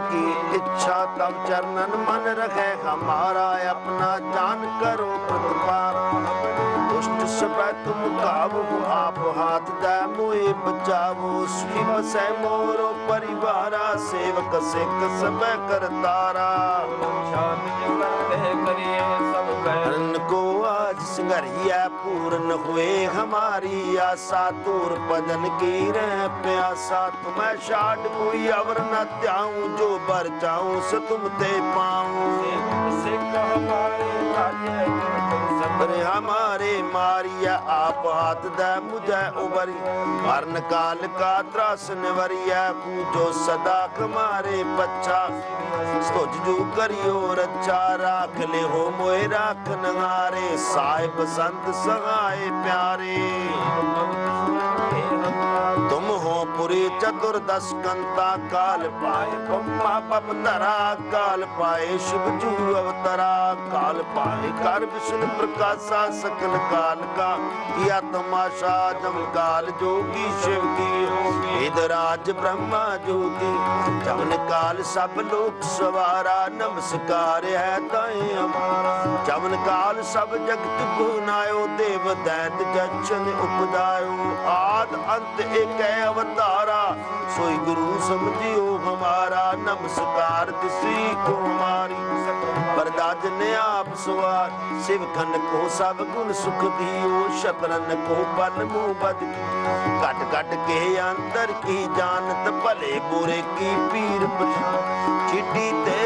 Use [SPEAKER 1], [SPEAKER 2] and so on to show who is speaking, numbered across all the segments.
[SPEAKER 1] की इच्छा तब चरणन मन रखे हमारा अपना जान करो प्रतिपाल दुष्ट सब तुम काबू आप हाथ दे मोए बचावो सुखी बसे मोरो परिवारा सेवक सिख सब करतारा को आज संघरिया पूर्ण हुए हमारी आशा तूर भजन की रह प्यासा तुम्हें शाट कोई अवर न त्याऊं जो बर जाऊं से तुम ते पाऊं हमारे मारिया आप हाथ दे मुझे उबरी मरण काल का त्रास निवरिया पूजो सदा हमारे बच्चा सोच जो करियो रच्चा राख ले हो मोए राख नगारे साहिब संत सहाय प्यारे तुम हो पुरी चतुर्दश कंता काल पाए ब्रह्मा पप धरा काल पाए शिव जू अवतरा काल पाए कर विष्णु प्रकाशा सकल काल का किया तमाशा जम काल जोगी शिव की वेदराज ब्रह्मा ज्योति जमन काल सब लोक सवारा नमस्कार है ताए हमारा जमन काल सब जगत गुनायो देव दैत जचन उपदायो आद अंत एक अवतारा सोई गुरु समझियो हमारा नमस्कार तिसी को हमारी बरदाज ने आप सवार शिव खन को सब गुण सुख दियो शतरन को बल मुँह बद कट कट के अंतर की जानत भले बुरे की पीर चिट्ठी ते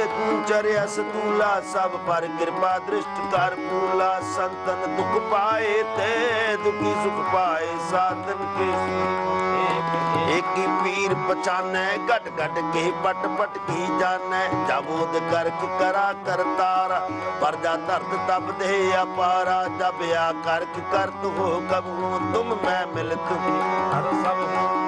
[SPEAKER 1] चर्या सतूला सब पर कृपा दृष्ट कर पूला संतन दुख पाए ते दुखी सुख पाए साधन के एक ही पीर पहचाने गट गट के पट पट की जाने जबोद करक करा करतारा परजा दर्द तब दे अपारा जब या करक करत हो कबू तुम मैं मिलत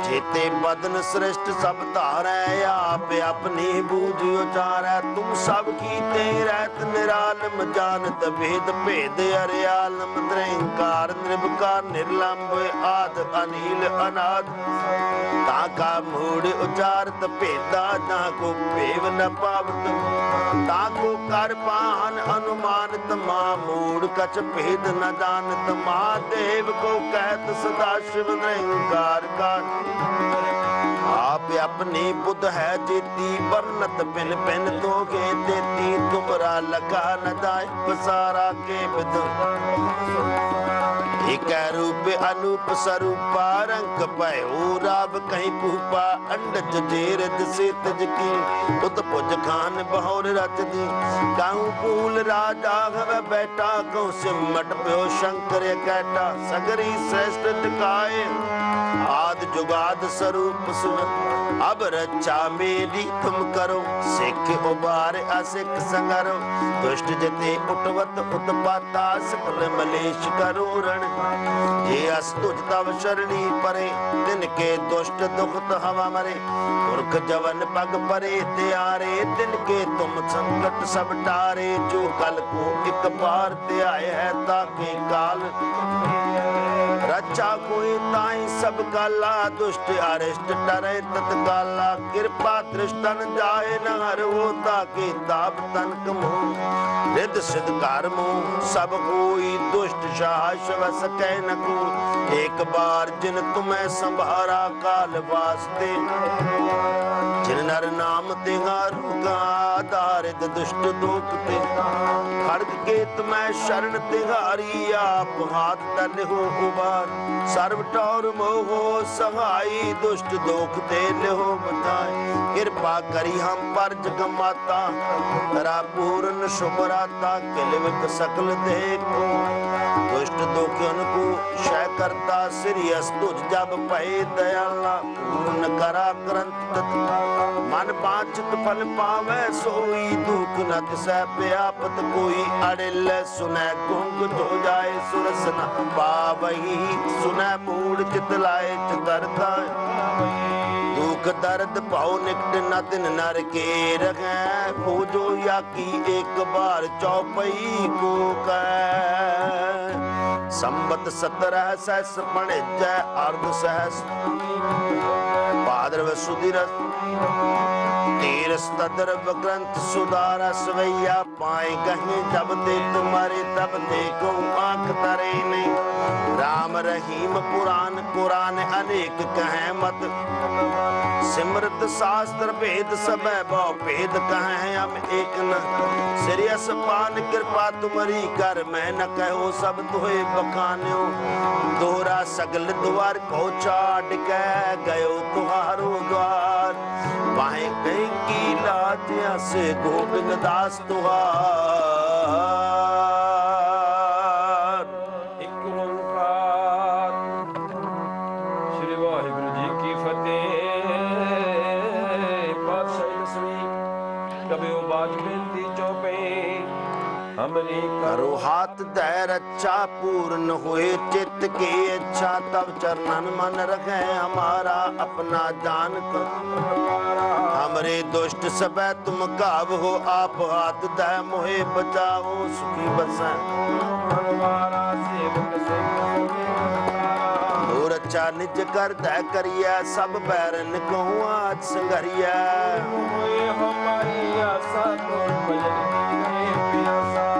[SPEAKER 1] जेते बदन श्रेष्ठ सब धारै आप अपनी बूझ उचारै तुम सब कीते रहत निरालम जानत भेद भेद अरियालम निरंकार निर्विकार निर्लंब आद अनिल अनाद ताका मूड उचारत भेदा ना को भेव न पावत ताको कर पान अनुमानत मां मूड कछ भेद न जानत महादेव को कहत सदा शिव निरंकार का आप अपनी बुद्ध है जेती वर्णत बिन बिन दोगे देती तुमरा लगा न जाए सारा के विद एक रूप अनूप स्वरूपा रंग भयो राब कहीं पूपा अंडज जेर दिसे तज की उत पुज खान बहुर रच दी काहू फूल राजा हव बैठा कहूँ सिमट प्यो शंकर कैटा सगरी श्रेष्ठ टिकाए आद जुगाद स्वरूप सुन अब रक्षा मेरी तुम करो सिख उबार असिख संगरो दुष्ट जते उठवत उत्पाता सकल मलेश करो रण जे अस्तुज तव शरणी परे तिनके दुष्ट दुखत हवा मरे पुरख जवन पग परे त्यारे तिनके तुम संकट सब टारे जो कल को एक बार त्याए है ताके काल रक्षा कोई ताई सब काला दुष्ट अरिष्ट डरे तत्काला कृपा दृष्टन जाए न हर वो ताके ताप तनक मुँह रिद सिद्ध कर्मो सब कोई दुष्ट साहस वस कह न को एक बार जिन तुम्हें संभारा काल वास्ते जिन नर नाम तिहारू का आधारित दुष्ट दुख ते खड़ग के तुम्हें शरण तिहारी आप हाथ तल हो उबार सर्व टौर मोहो सहाई दुष्ट दोख ते हो बताए कृपा करी हम पर जग माता तरा पूर्ण शुभराता किलविक सकल देखो दुष्ट दुखियन को क्षय करता श्री अस्तुज जब पहे दयाला पूर्ण करा ग्रंथ मन वांछित फल पावे सोई दुख न तिसै प्यापत कोई अड़िल सुनै गुंग हो जाए सुरस न पावही सुनै मूड चित लाए चितरता दुख दर्द भाव निकट न दिन नर के रखे खोजो या की एक बार चौपई को कह संबत 17 सहस पणिजय अर्ध सहस भाद्रव सुधीर तीरस तदर्भ ग्रंथ सुधारा सवैया पाए कहीं जब दे तुम्हारे तब देखो आंख तरे नहीं राम रहीम पुराण कुरान अनेक कहें मत सिमरत शास्त्र भेद सब बहु भेद कहें हम एक न सिरियस पान कृपा तुम्हारी कर मैं न कहो सब तुहे बखान्यो दोहरा सगल द्वार को चाट के गयो तुहारो द्वार पाए कहीं की लाजिया से गोविंद दास तुहार
[SPEAKER 2] एक ओंकार श्री वाहिगुरु जी की फतेह पातशाही दसवीं कभी बाज बेनती चौपे हमरी
[SPEAKER 1] करो हाथ दय रक्षा पूर्ण हुए चित्त की इच्छा तब चरणन मन रखे हमारा अपना जान कर हमरे दुष्ट सब तुम काब हो आप हाथ दय मोहे बचाओ सुखी बसे
[SPEAKER 2] हमारा सेवक से
[SPEAKER 1] और अच्छा निज कर दय करिया सब बैरन को आज संघरिया
[SPEAKER 2] हमारी आशा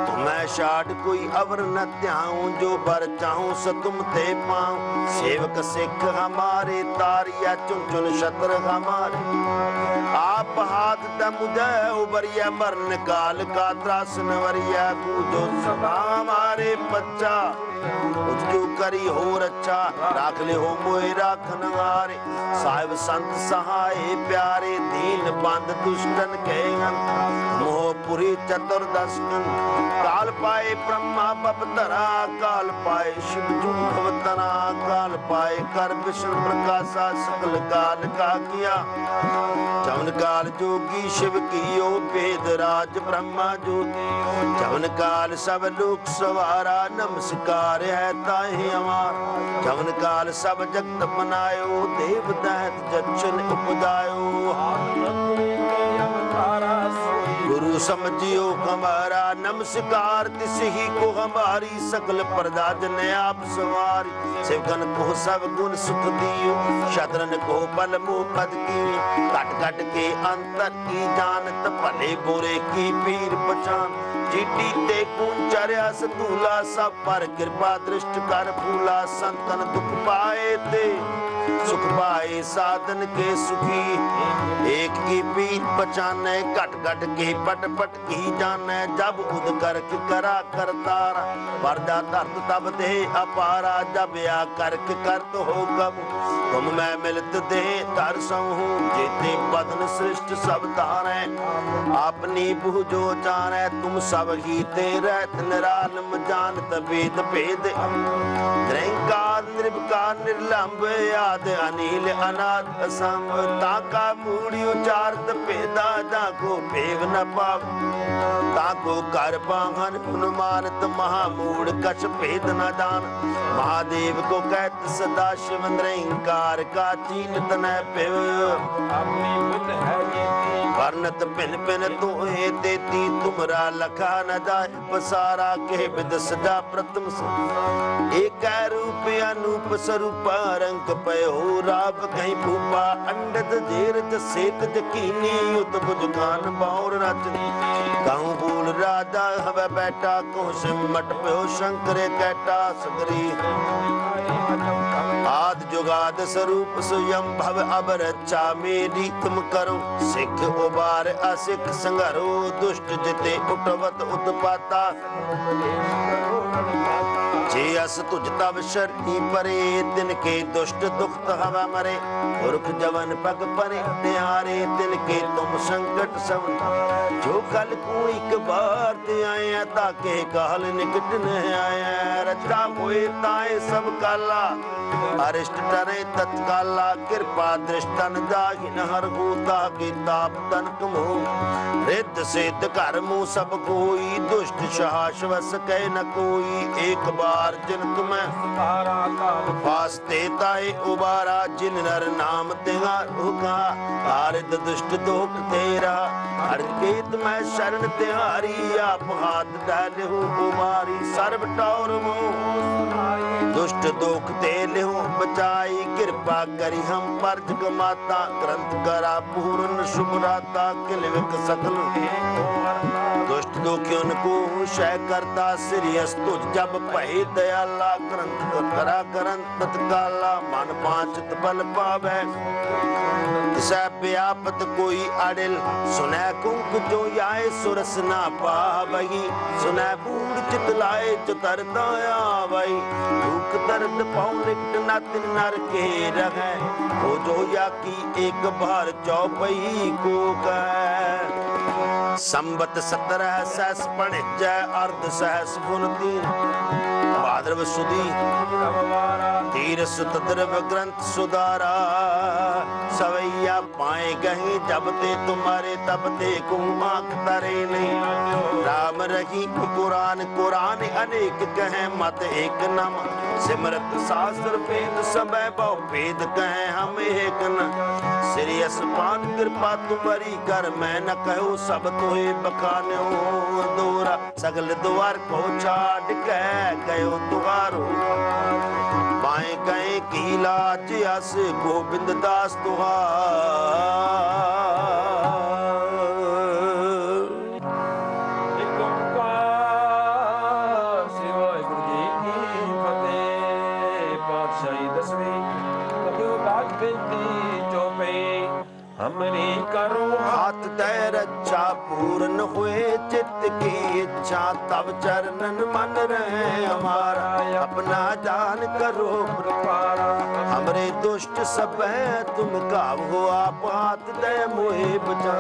[SPEAKER 2] तो
[SPEAKER 1] मैं शाट कोई अवर न त्याऊं जो बर चाहूं सो तुम ते पाऊं सेवक सिख हमारे तारिया चुन चुन शत्र हमारे आप हाथ द मुझे उबरिया मरण काल का त्रासन वरिया जो सदा हमारे बच्चा उसको करी हो रक्षा राख ले हो मोए राखन हारे साहिब संत सहाय प्यारे दीन बंद दुष्टन के मोहपुरी चतुर्दशकन काल पाए ब्रह्मा बपतरा काल पाए शिव भवतना काल पाए कर विष्णु प्रकाशा सकल काल का किया चवन काल जोगी शिव कियो वेद राज ब्रह्मा ज्योति चवन काल सब लोक सवारा नमस्कार है ताहि हमार चवन काल सब जगत बनायो देव दैत जक्षन उपजायो गुरु समझियो हमारा नमस्कार तिस ही को हमारी सकल प्रजा जन आप सवारी सेवकन को सब गुण सुख दियो शत्रन को बल मुँह पद की कट कट के अंतर की जानत भले बुरे की पीर पहचान चिट्टी ते कुंचर्या सतूला सब पर कृपा दृष्ट कर फूला संतन दुख पाए ते सुख पाए साधन के सुखी एक की पीठ पहचाने कट कट के पट पट की जाने जब उद करके करा करतारा वर्दा दर्द तब दे अपारा जब या करके कर तो हो कब तुम मैं मिलत दे तर सहूं जेते बदन सृष्ट सब तारे अपनी बुझो जाने तुम सब ही तेरे निरालम जानत वेद भेद निरंकार निर्विकार निर्लंब आद अनिल अनाथ असंग ताका मूड़ी उचारत पेदा जाको भेव न पाव ताको कर पाहन अनुमानत महामूढ़ कछ भेद न जान महादेव को कहत सदा शिव निरंकार का चीनत न पिव
[SPEAKER 2] अपनी बुद्ध है
[SPEAKER 1] वर्णत पिन पिन तोहे देती तुमरा लखा न जाए पसारा के विद सजा प्रथम एक रूप अनूप स्वरूप रंग पयो राब कहीं भूपा अंडत जेरत सेत जकीनी उत बुझकान बाउर रचनी कहूँ भूल राजा हवे बैठा कहूँ सिमट पयो शंकर कैटा सगरी आद जुगाद स्वरूप स्वयं भव अब रक्षा मेरी तुम करो सिख उबार असिख संघरो दुष्ट जिते उठवत उत्पाता जे अस तुझ तब शरणी परे दिन के दुष्ट दुखत हवा मरे पुरख जवन पग परे निहारे दिन के तुम संकट सब जो कल को एक बार ते आए ताके काल निकट न आए रचा होए ताए सब काला अरिष्ट टरे तत्काला कृपा दृष्टन जाहि हर होता के ताप तनक मोह रिद्ध सिद्ध कर्मो सब कोई दुष्ट शाश्वस कह न कोई एक बार जिन तुम्हें वास्ते ताए उबारा जिन नर नाम तिहार होगा आरिद दुष्ट दोख तेरा हर के प्रीत मैं शरण तिहारी आप हाथ डाले हूँ कुमारी सर्व टौर दुष्ट दोख ते लिहूं बचाई कृपा करी हम पर जग माता ग्रंथ करा पूर्ण शुभ राता किलविक सकल दुष्ट दोखियों को शय करता श्री अस्तु जब पही दयाला ग्रंथ करा करन तत्काला मन पांचत बल पावे तिसै व्यापत कोई अडिल सुनै कुंक जो आए सुरस ना पावही सुनै बूढ़ चित लाए चतर दाया वही दुख दर्द पाऊं निकट नत नर के रहे हो जो या की एक बार चौपई को कह संबत 17 सहस पणिज अर्ध सहस पुनती भाद्रव सुदी धीर सुत द्रव ग्रंथ सुधारा सवैया पाए गही जब ते तुम्हारे तब ते को आंख तरे नहीं राम रही कुरान कुरान अनेक कहे मत एक नम सिमरत शास्त्र वेद समय बहु भेद कहे हम एक न श्री असमान कृपा तुम्हारी कर मैं न कहो सब तोहे बखानो दोरा सगल द्वार को छाड़ कह गयो तुहारो पाए गए की लाज अस गोविंद दास तुहार
[SPEAKER 2] हमरी करो
[SPEAKER 1] हाथ दे रक्षा पूर्ण हुए चित्त की इच्छा तब चरणन मन रहे हमारा अपना जान करो प्रपारा हमरे दुष्ट सब है तुम काव हो आप हाथ दे मोहे बचा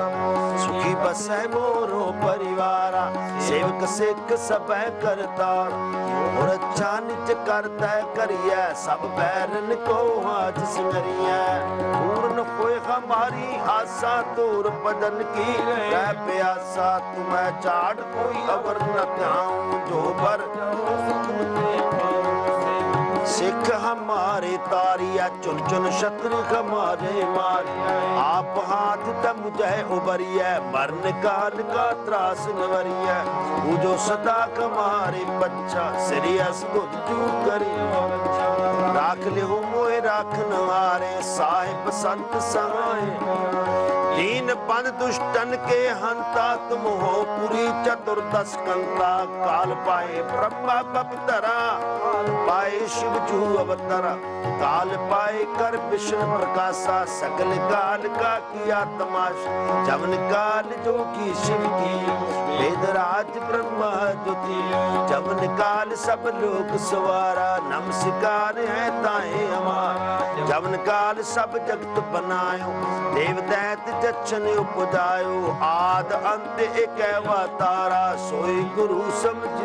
[SPEAKER 1] सुखी बसे मोरो परिवारा सेवक सिख सब है करता और अच्छा निच करता करिए सब बैरन को आज सिंगरिया पूर्ण होए हमारी आशा तोर बदन की रह प्यासा तुम्हें चाड़ कोई अवर न पाऊं जो बर सिख हमारे तारिया चुन चुन शत्रु हमारे मारिया आप हाथ तब मुझे उबरिया मरण काल का त्रास नवरिया वो जो सदा हमारे बच्चा सीरियस गुजू करी राख ले हो मोए राखन हारे साहिब संत सहाय दीन पन दुष्टन के हंता तुम हो पुरी चतुर्दश कंता काल पाए ब्रह्मा बपतरा पाए शिव जू अवतरा काल पाए कर विष्णु प्रकाशा सकल काल का किया तमाशा जवन काल जो की शिव की वेदराज ब्रह्मा ज्योति जवन काल सब लोग सवारा नमस्कार है ताए हमारा जवन काल सब जगत बनायो देव दैत जच्छन उपजायो आद अंत एक अवतारा सोई गुरु समझ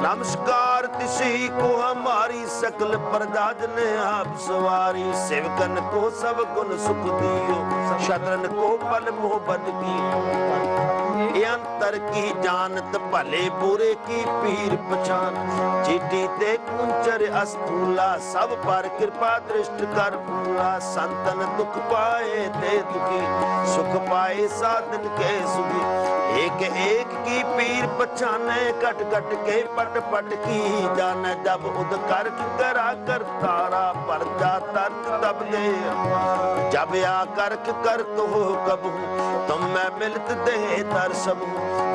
[SPEAKER 1] नमस्कार तिसी को हमारी सकल प्रजा ने आप सवारी सेवकन को सब गुण सुख दियो शत्रन को बल मोह बद की अंतर की जानत भले बुरे की पीर पछान चीटी ते कुंचर अस्तूला सब पर कृपा दृष्ट कर पूरा संतन दुख पाए ते दुखी सुख पाए साधन के सुखी एक एक की पीर पछाने कट कट के पट पट की जाने जब उद कर करा कर तारा पर जा तर्क तब दे जब आ कर तो कब तुम मैं मिलत दे तर सब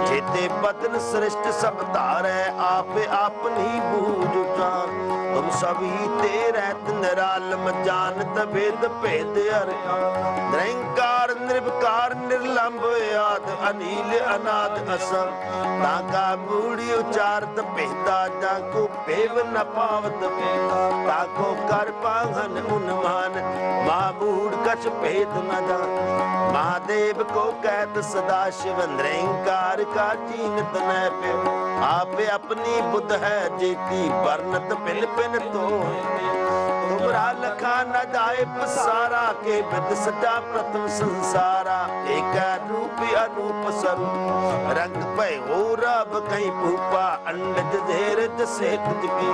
[SPEAKER 1] जेते बदन सृष्ट सब तारे आप अपनी बूझ जान तुम सभी तेरे निरालम जानत भेद भेद अरे निरंकार निर्विकार निर्लंब आद अनिल अनाद असम ताका मूड़ी उचारत भेदा जाको पेव न पावत ताको कर पाहन उन्मान मामूड़ कछ भेद न जान महादेव को कहत सदा शिव निरंकार का चीनत न पे आप अपनी बुद्ध है जेती वर्णत पिल पिन तो तुमरा लखा न जाए पसारा के बिद सजा प्रथम संसारा एक रूप अनूप स्वरूप रंग पे हो रब कहीं भूपा अंडज धेर जसेत की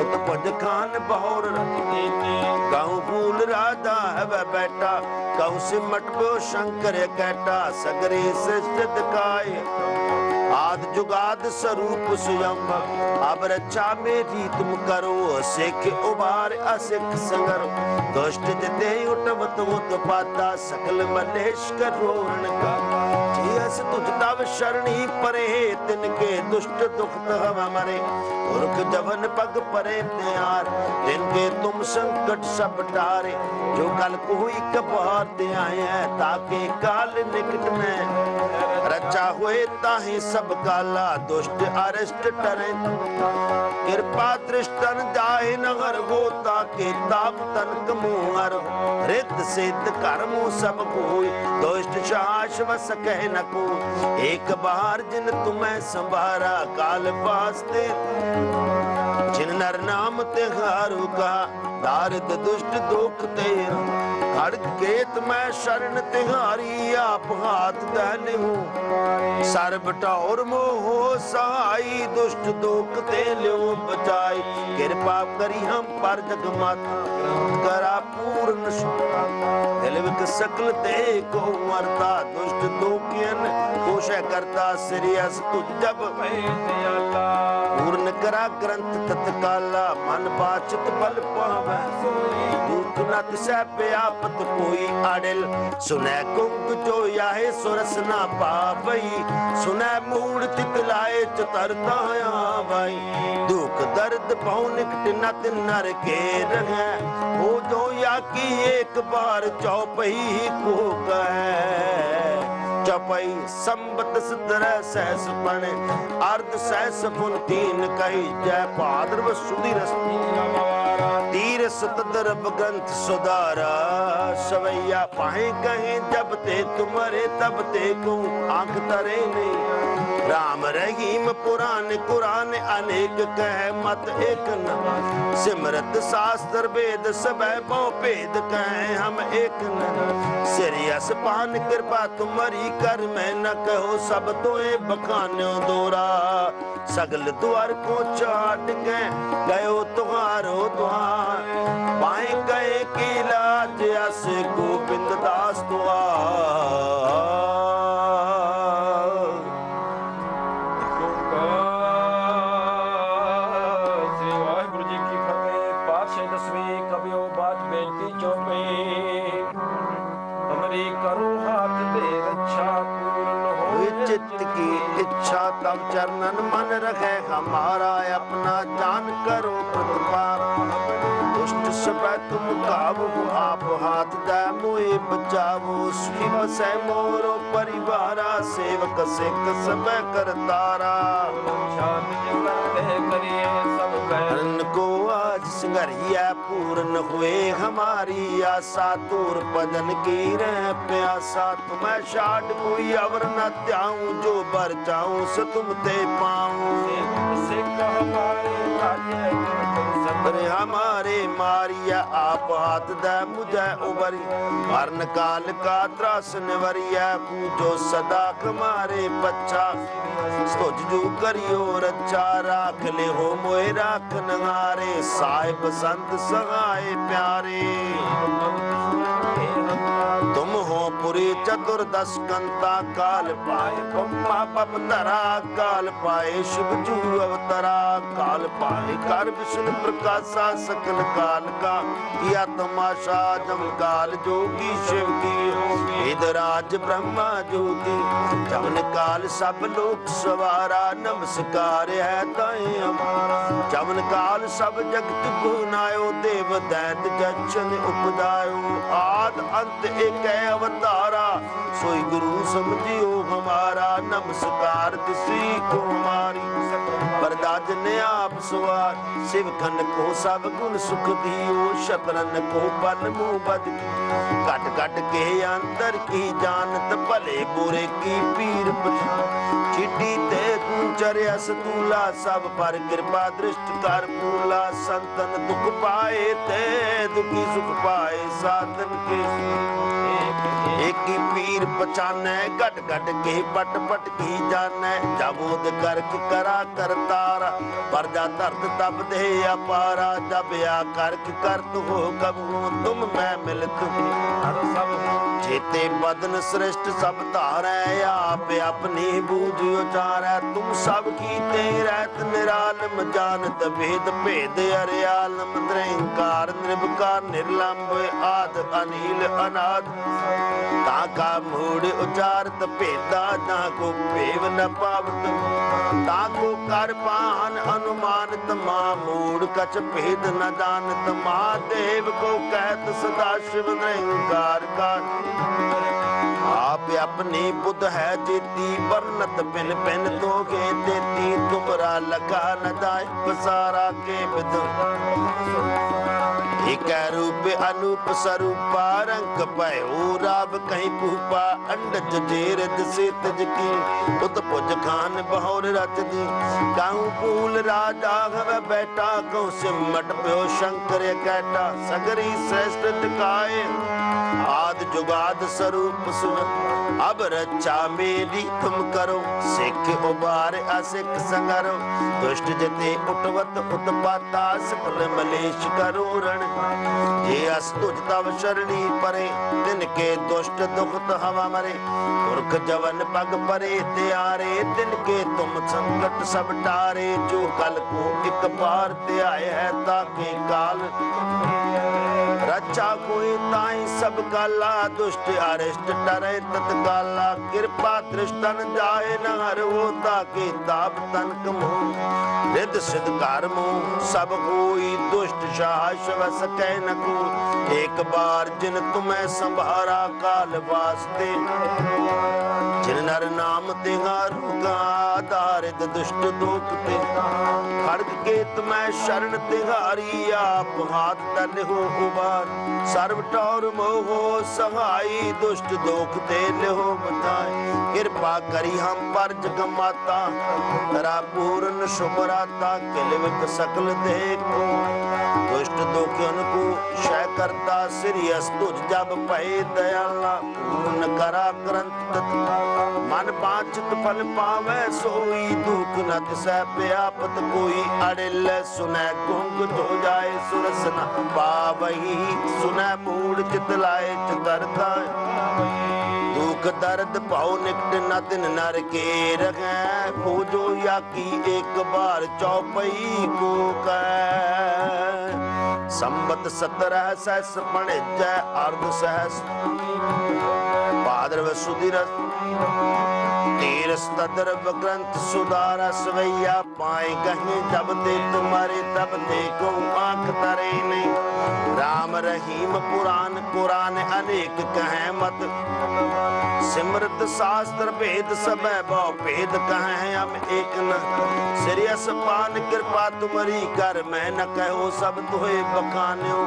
[SPEAKER 1] उत पुज खान बहोर कहूँ फूल राजा है वह बैठा कहूँ सिमट को शंकर कैटा सगरे सृष्टि दिखाए आद जुगाद स्वरूप स्वयं अब रक्षा मेरी तुम करो सिख उबार असिख संगर दुष्ट जिते उठवत उत पाता सकल मलेश करोण का जियस तुझ तव शरणी परे तिनके दुष्ट दुख हव मरे उर्ख जवन पग परे त्यार जिनके तुम संकट सब टारे जो कल कोई कबार ते आए ताके काल निकट में रचा हुए ताहि सब काला दुष्ट अरिष्ट टरे कृपा दृष्टन जाहि नगर गोता के ताप तन कमुहर रित सिद्ध कर्मो सब कोई दुष्ट शास वस कह न को एक बार जिन तुम्हें संभारा काल वास्ते जिन नर नाम तिहारू का दारिद दुष्ट दुख तेरा खड़ग केत मैं शरण तिहारी आप हाथ दहने हूँ सर बटौर मोह सहाई दुष्ट दुख ते ल्यो बचाई कृपा करी हम पर जग माता करा पूर्ण दिल विक सकल ते को मरता दुष्ट दुखियन कोश करता श्रेयस तुझ जब पूर्ण करा ग्रंथ तत्काला मन बाचित बल पावे दुख न तिसै व्यापत कोई आडिल सुनै कुंग जो याहे सुरस ना पावई सुनै मूड तितलाए चतरता भाई दुख दर्द पाऊ निकट नत नर के रहे हो जो या की एक बार चौपही को कहे चौपाई संबत सतर सहस पणे अर्ध सहस फुन तीन कही जय भाद्रव सुधी तीर सतदर बगंत सुधारा सवैया पाए कहे जब ते तुम्हारे तब ते को आंख तरे नहीं राम रहीम पुराण कुरान अनेक कह मत एक न सिमरत शास्त्र वेद सब बहु भेद कह हम एक न सिरियस पान कृपा तुम्हारी कर मैं न कहो सब तोए बखान्यो दोरा सगल द्वार को चाट के गयो तुम्हारो द्वार पाए गए की लाज अस गोविंद दास द्वार चित्त की इच्छा तब चरणन मन रखे हमारा अपना जान करो प्रतिपार दुष्ट सब तुम काबू आप हाथ दे मोए बचावो सुखी बसे मोरो परिवारा सेवक सिख सब करतारा को आज सिंगरिया पूर्ण हुए हमारी आशा तूर भजन की रह प्यासा तुम्हें शाट कोई अवर न त्याऊं जो बर चाहूं सो तुम ते पाऊं हमारे मारिया आप हाथ दे मुझे उबरी मरण काल का त्रास निवरिया पूजो सदा हमारे बच्चा सोच जो करियो रचा राख ले हो मोए राख नहारे साहिब संत सहाय प्यारे तुम हो पुरी चतुर्दश कंता काल पाए पम्मा पप तरा काल पाए शिव जू अवतरा काल पाए कर विष्णु प्रकाशा सकल काल का किया तमाशा जम काल जोगी शिव की इधराज ब्रह्मा जोगी जमन काल सब लोक सवारा नमस्कार है ताए हमारा जमन काल सब जगत गुनायो देव दैत जचन उपदायो आद अंत एक अवतारा सोई गुरु समझियो हमारा नमस्कार तिसी को हमारी बरदाज ने आप सवार शिव खन को सब गुण सुख दियो शतरन को बल मुँह बद कट कट के अंतर की जानत भले बुरे की पीर चिट्ठी ते चर्या सतूला सब पर कृपा दृष्ट कर पूला संतन दुख पाए ते दुखी सुख पाए साधन के एक ही पीर पहचाने गट गट के पट पट की जाने जबोद करके करा करतारा पर जा दर्द तब दे अपारा जब या करके करत हो कबू तुम मैं मिलत
[SPEAKER 2] हर सब
[SPEAKER 1] जेते बदन श्रेष्ठ सब धारै आप अपनी बूझ उचारै तुम सब कीते रहत निरालम जानत भेद भेद अरियालम निरंकार निर्विकार निर्लंब आद अनिल अनाद ताका मूड उचारत भेदा ना को भेव न पावत ताको कर पाहन अनुमानत मां मूड कछ भेद न जानत महादेव को कहत सदा शिव निरंकार का आप अपनी बुद्ध है जेती वर्णत बिन बिन दोगे देती तुमरा लगा न जाए बसारा के विद एक रूप अनूप स्वरूपा रंग भयो राब कहीं पूपा अंडज जेरद से तज की उत पुज खान बहोर रच दी काहू पूल राजा हवे बैठा कहूँ सिमट प्यो शंकर कैटा सगरी श्रेष्ठ टिकाए आद जुगाद स्वरूप सुन अब रक्षा मेरी तुम करो सिख उबार असिख संगरो दुष्ट जते उठवत उत्पाता सकल मलेश करो रण ये अस्तुज तव शरणी परे तिनके दुष्ट दुखत हवा मरे पुरख जवन पग परे त्यारे तिनके तुम संकट सब टारे जो कल को एक बार ते आए है ताके काल रक्षा कोई ताई सब काला दुष्ट अरिष्ट डरे तत्काला कृपा दृष्टन जाए न हर वो ताके ताप तनक मोह रिद सिद्ध कर्मो सब कोई दुष्ट साहस वस कह न को एक बार जिन तुम्हें संभारा काल वास्ते जिन नर नाम तिहारू का आधारित दुष्ट दोख ते खड़ग के तुम्हें शरण तिहारी आप हाथ तन हो उबार सर्व टौर मोहो सहाई दुष्ट दोख दे हो बताए कृपा करी हम पर जग माता तरा पूर्ण शुभराता किलविक सकल देखो दुष्ट दोखियन को क्षय करता श्री अस्तुज जब पहे दयाला पूर्ण करा ग्रंथ मन पांचित फल पावे सोई दुख न तिसै प्यापत कोई अड़िल सुनै गुंग हो जाए सुरस न पावही सुनै मूड चित लाए चितरता दुख दर्द पाओ निकट न दिन नर के रखे खोजो या की एक बार चौपई को कह संबत 17 सहस पणे जय अर्ध सहस भाद्रव सुधीरस तीरस तद्रव ग्रंथ सुधारा सवैया पाए कहीं जब दे तुम्हारे तब देखो आंख तरे नहीं राम रहीम पुराण कुरान अनेक कहें मत सिमरत शास्त्र भेद सब बहु भेद कहें हम एक न सिरियस पान कृपा तुम्हारी कर मैं न कहो सब तुहे बखान्यो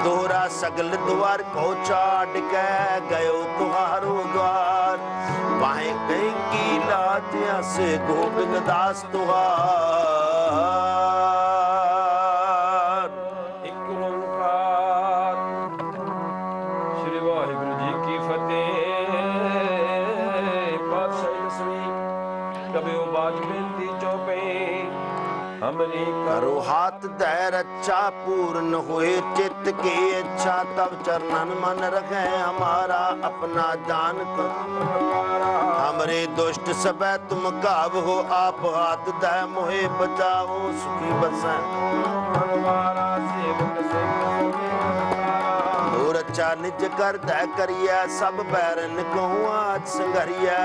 [SPEAKER 1] दोहरा सगल द्वार को चाट के गयो तुहारो द्वार वाहे कहीं की लाजिया से गोविंद दास तुहार
[SPEAKER 2] एक ओंकार श्री वाहिगुरु जी की फतेह पातशाही दसवीं कबियो बाज बेनती चौपे हमरी
[SPEAKER 1] करो हाथ दे रक्षा पूर्ण हुए चित्त की इच्छा तब चरणन मन रखे हमारा अपना जान हमरे दुष्ट सब तुम काब हो आप हाथ दे मोहे बचाओ सुखी बसे रक्षा निज कर दे करिया सब बैरन कहूँ आज संघरिया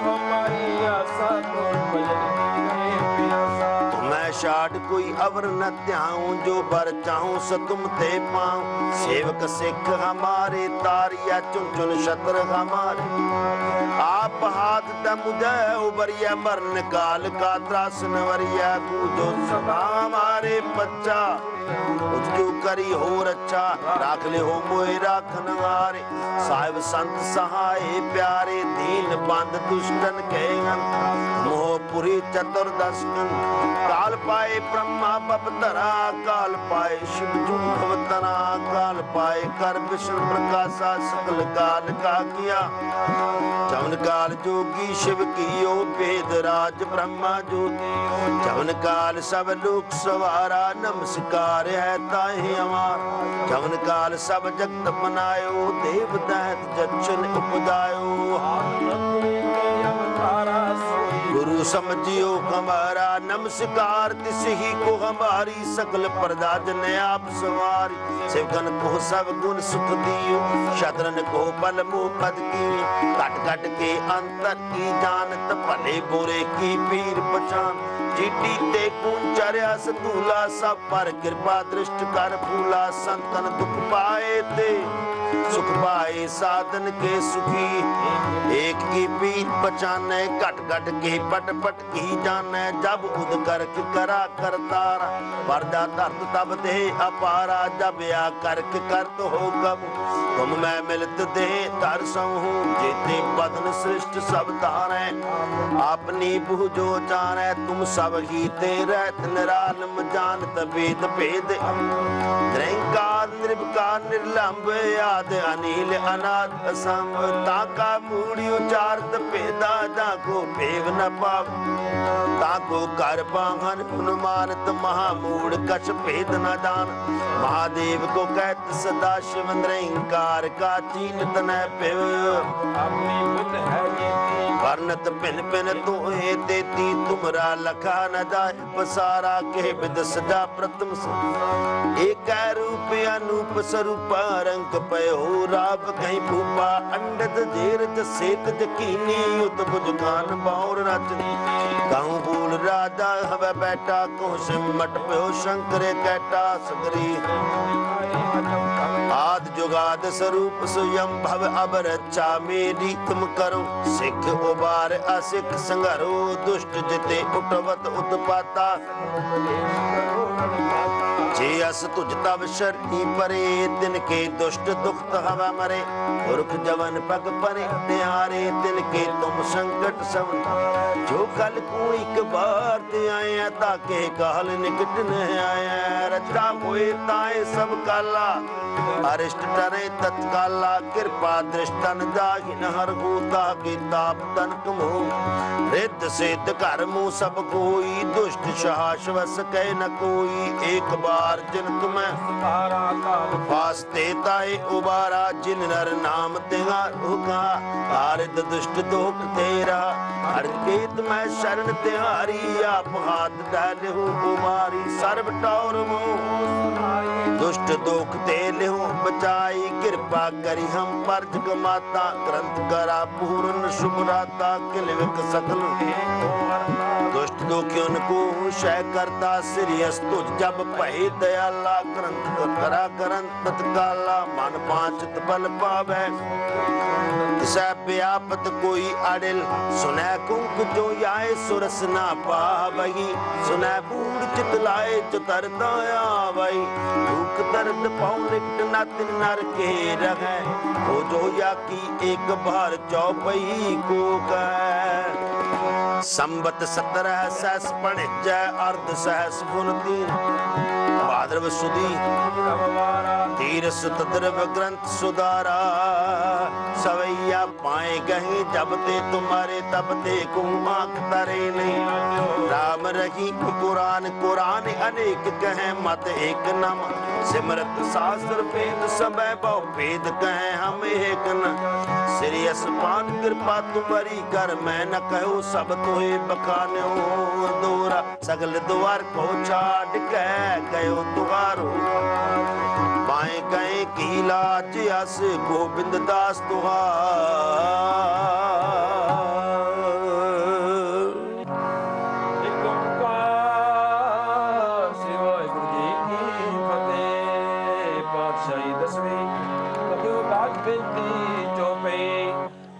[SPEAKER 2] हमारी आशा
[SPEAKER 1] मैं शाट कोई अवर न त्याऊं जो बर चाहूं सो तुम ते पाऊं सेवक सिख हमारे तारिया चुन चुन शत्र हमारे आप हाथ द मुझे उबरिया मरण काल का त्रास नवरिया कूजो सभा हमारे बच्चा उसको करी हो रक्षा राख ले हो मोए राखन हारे साहिब संत सहाय प्यारे दीन बंद दुष्टन के मोहपुरी चतुर्दश काल पाए ब्रह्मा बपतरा काल पाए शिव जूधवतरा काल पाए कर विष्णु प्रकाशा सकल काल का किया जवन काल जोगी शिव कियो वेद राज ब्रह्मा ज्योति जवन काल सब लोक सवारा नमस्कार है ताहि हमार जवन काल सब जगत बनायो देव दैत जक्षन उपदायो गुरु समझियो हमारा नमस्कार तिस ही को हमारी सकल प्रजा जन आप सवारी सेवकन को सब गुण सुख दियो शत्रन को बल मुँह पद की कट कट के अंतर की जानत भले बुरे की पीर पहचान चीटी ते कुंचर्या सतूला सब पर कृपा दृष्ट कर फूला संतन दुख पाए ते सुख पाए साधन के सुखी एक की पीर पहचाने घट घट के पट पट की जाने जब उद कर करा करतारा पर्दा धरत तब दे अपारा जब या करके कर तो हो कब तुम मैं मिलत दे तर समूह जेते बदन सृष्ट सब तारे अपनी बुझो जाने तुम सब ही तेरे निरालम जानत वेद भेद निरंकार निर्विकार निर्लंब आद अनिल अनाद असंग ताका मूड़ी उचारत पेदा जाको भेव न पाव ताको कर पाहन अनुमानत महामूढ़ कछ भेद न जान महादेव को कहत सदा शिव निरंकार का चीनत न पेव
[SPEAKER 2] अपनी बुद्ध है
[SPEAKER 1] वर्णत पिन पिन तो हे देती तुमरा लखा न जाए पसारा के विद सदा प्रथम एक रूप अनूप स्वरूप रंग पयो राब कहीं भूपा अंडत जेरत सेत जकीनी उत बुझ खान बाउर रचनी कहूँ भूल राजा हवे बैठा को सिमट पयो शंकर कैटा सगरी आद जुगाद स्वरूप स्वयं भव अब रक्षा मेरी तुम करो सिख उबार असिख संघरो दुष्ट जिते उठवत उत्पाता जे अस तुझ तब शरणी परे दिन के दुष्ट दुखत हवा मरे पुरख जवन पग परे निहारे दिन के तुम संकट सब जो कल को एक बार ते आए ताके काल निकट न आए रचा होए ताए सब काला अरिष्ट टरे तत्काला कृपा दृष्टन जाहिन हर होता के ताप तन कमो रिद्ध सिद्ध कर मुँह सब कोई दुष्ट शाश्वस कह न कोई एक बार जिन तुम्हें वास्ते ताए उबारा जिन नर नाम तिहार होगा आरिद दुष्ट दोख तेरा हर केत मैं शरण तिहारी आप हाथ डाले हो उबारी सर्व टौर दुष्ट दोख तेल हो बचाई कृपा करी हम पर जग माता ग्रंथ करा पूर्ण शुभ राता किलविक सकल दुष्ट दुखियन को शय करता श्रीयस तुझ जब पही दयाला ग्रंथ करा करन तत्काला मन पांचत बल पावे किसा व्यापत कोई अडिल सुनै कुंक जो आए सुरस ना पावही सुनै बूढ़ चितलाए चतरता आवई दुख दर्द पाऊ निकट नत नर के रहे हो जो या की एक बार चौपई को कह संबत 17 सहस पणिजय अर्ध सहस गुणती भाद्रव सुदी तीर सुत द्रव ग्रंथ सुधारा सवैया पाए गही जब ते तुम्हारे तब ते को आंख तरे नहीं राम रही कुरान कुरान अनेक कहे मत एक नम सिमरत शास्त्र वेद सब बहु भेद कहे हम एक न श्री असमान कृपा तुम्हारी कर मैं न कहो सब तुहे बखान्यो दोरा सगल द्वार को छाड़ कह गयो तुहारो पाए गए की लाज अस गोविंद दास तुहार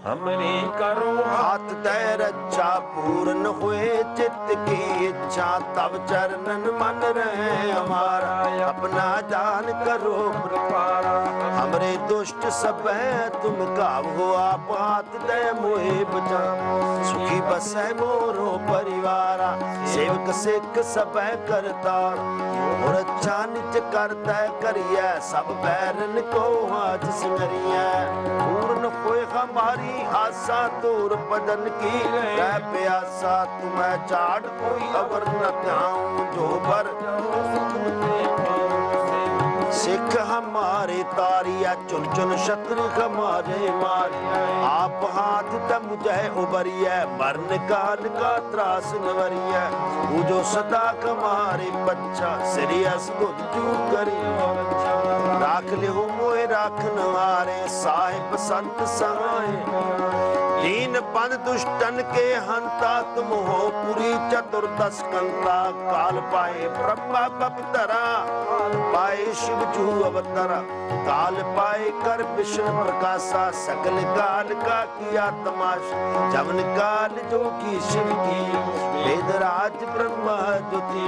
[SPEAKER 2] हमरी करो
[SPEAKER 1] हाथ दे रक्षा पूर्ण हुए चित्त की इच्छा तब चरणन मन रहे हमारा अपना दान करो प्रपारा हमरे दुष्ट सब है तुम काव हो आप हाथ दे मोहे बचा सुखी बसै मोरो परिवारा सेवक सिख सब है करतार और अच्छा निज करता करिए सब बैरन को आज सिंगरिया पूर्ण होए हमारी आशा तोर पदन की रह प्यासा तुम्हें चाड़ कोई अवर न ध्याऊं जो बर सिख हमारे तारिया चुन चुन शत्रु हमारे मार आप हाथ तम जय उबरिया मरण काल का त्रास नवरिया वो जो सदा हमारे बच्चा सीरियस गुजू करी राख ले मोए राखन हारे साहिब संत सहाय दीन बंद दुष्टन के हंता तुम हो पुरी चतुर्दश कंता काल पाए ब्रह्मा बपतरा पाए शिव जू अवतरा काल पाए कर विष्णु प्रकाशा सकल काल का किया तमाशा जवन काल जो की शिव की वेदराज ब्रह्मा ज्योति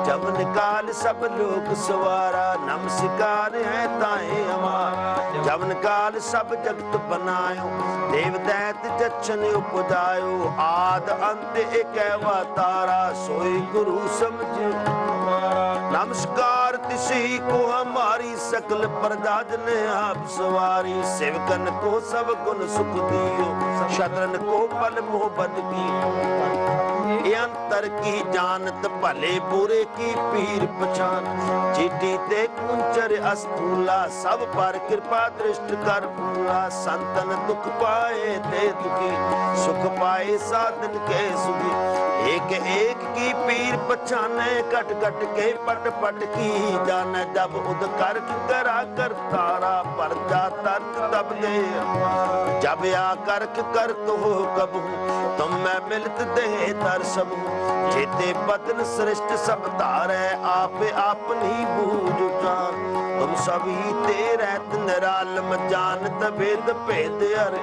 [SPEAKER 1] जवन काल सब लोग सवारा नमस्कार है ताए हमारा जवन काल सब जगत बनायो देव दैत जच्छन उपजायो आद अंत एक अवतारा सोई गुरु समझ नमस्कार तिसी को हमारी सकल प्रजा ने आप सवारी सेवकन को सब गुण सुख दियो शत्रन को बल मोह बद की अंतर की जानत भले बुरे की पीर पछान चीटी ते कुंचर अस्तूला सब पर कृपा दृष्ट कर पूरा संतन दुख पाए ते दुखी सुख पाए साधन के सुखी एक एक की पीर पछाने कट कट के पट पट की जाने जब उद कर करा कर तारा पर जा तर्क तब दे जब आ कर तो हो कब तुम मैं मिलत दे तर सब जेते बदन श्रेष्ठ सब तारे आप अपनी बूझ जान तुम सभी तेरे निरालम जानत भेद भेद हर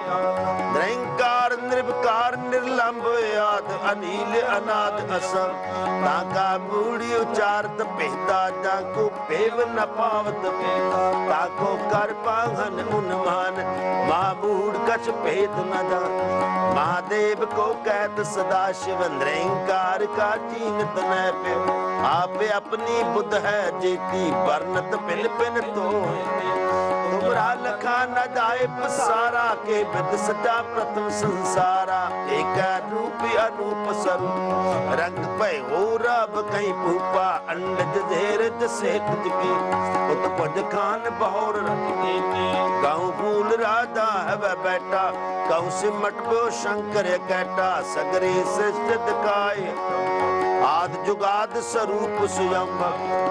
[SPEAKER 1] निरंकार निर्विकार निर्लंब आद अनिल अनाद असम ताका मूड़ी उचारत भेदा जाको पेव न पावत ताको कर पाहन उन्मान मामूड़ कछ भेद न जान महादेव को कहत सदा शिव निरंकार का चीनत न पे आप अपनी बुद्ध है जेती वर्णत पिल पिन तो तुमरा लखा न जाए पसारा के विद सदा प्रथम संसारा एक रूप अनूप स्वरूप रंग पे हो रब कहीं भूपा अंडज धेरज से की उत पुज खान बहुर गाँव फूल राजा है वह बैठा कहूँ सिमट बो शंकर कैटा सगरे सृष्ट दिखाए आद जुगाद स्वरूप स्वयं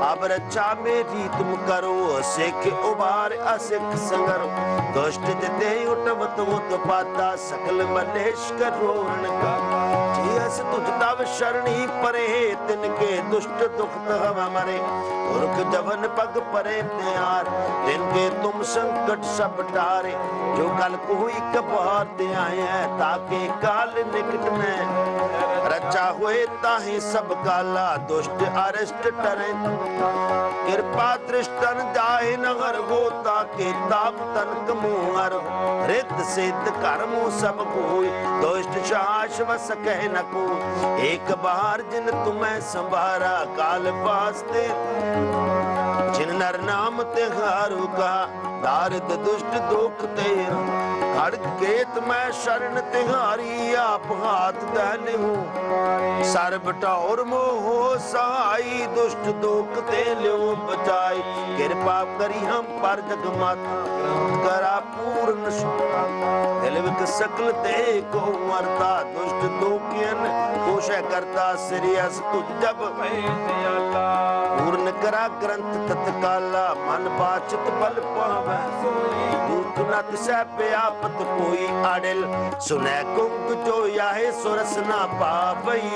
[SPEAKER 1] अब रक्षा मेरी तुम करो सिख उबार असिख संगर दुष्ट जिते उठवत मुत पाता सकल मलेश करो का जियस तुझ तव शरणी परे तिनके दुष्ट दुख हम मरे उर्ख जवन पग परे प्यार जिनके तुम संकट सब टारे जो कल कोई कबार दे आए हैं ताके काल निकट में रचा हुए ताहि सब काला दुष्ट अरिष्ट टरे कृपा दृष्टन जाए नगर होता के ताप तन कमुहर रित सिद्ध कर्मो सब कोई दुष्ट शास वस कह न को एक बार जिन तुम्हें संभारा काल पास्ते जिन नर नाम तिहारू का दारिद दुष्ट दुख तेरा खड़ग केत मैं शरण तिहारी आप हाथ दहले हूँ सर्ब टौर मोह सहाई दुष्ट दुख ते लो बचाई कृपा करी हम पर जग माता करा पूर्ण दिल विक सकल ते को मरता दुष्ट दुखियन कोश करता श्रेयस तुझ जब पूर्ण करा ग्रंथ तत्काला मन बाचत बल पावे दूत नत से व्यापत कोई अड़िल सुने कुंग जो याहे सुरस ना पावई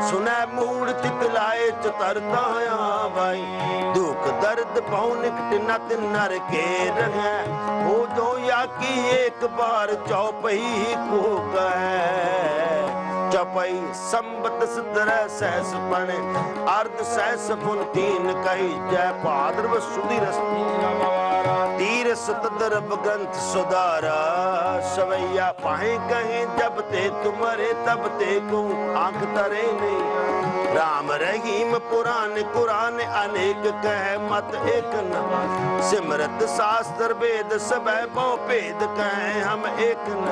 [SPEAKER 1] सुने मूड तितलाए चतरता भाई दुख दर्द पाऊ निकट नत नर के रहे हो जो या की एक बार चौपही को कहे चौपाई संबत 17 सहस पणे अर्ध सहस फुन तीन कही जय भाद्रव सुधी रस्ती तीर सतदर ग्रंथ सुधारा सवैया पाए कहे जब ते तुम्हारे तब ते कहूँ आंख तरे नहीं राम रहीम पुराण कुरान अनेक कह मत एक न सिमरत शास्त्र वेद सब बहु भेद कहे हम एक न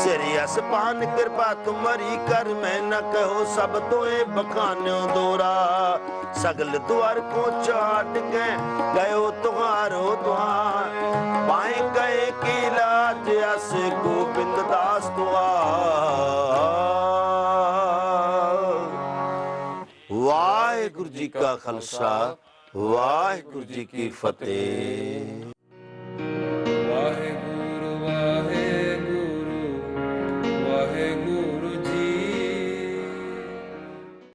[SPEAKER 1] सिरियस पान कृपा तुम्हारी कर मैं न कहो सब तोए बखान्यो दोरा सगल द्वार को चाट के गयो तुम्हारो द्वार पाए गए की लाज अस गोविंद दास द्वार। वाहिगुरु जी का खालसा वाहिगुरु जी की फतेह।